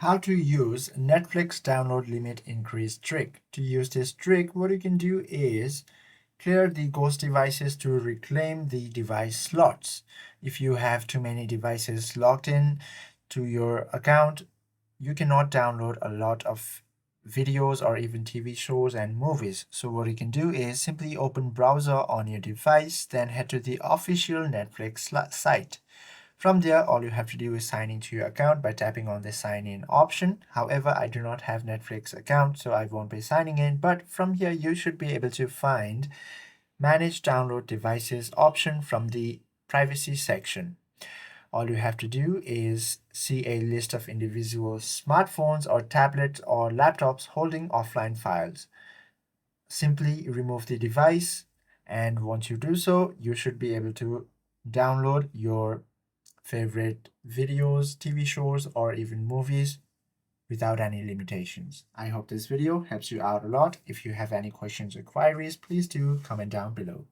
How to use Netflix download limit increase trick. To use this trick, what you can do is clear the ghost devices to reclaim the device slots. If you have too many devices logged in to your account, you cannot download a lot of videos or even TV shows and movies. So what you can do is simply open browser on your device, then head to the official Netflix site. From there, all you have to do is sign into your account by tapping on the sign in option. However, I do not have Netflix account, so I won't be signing in. But from here, you should be able to find manage download devices option from the privacy section. All you have to do is see a list of individual smartphones or tablets or laptops holding offline files. Simply remove the device, and once you do so, you should be able to download your favorite videos, TV shows, or even movies without any limitations. I hope this video helps you out a lot. If you have any questions or queries, please do comment down below.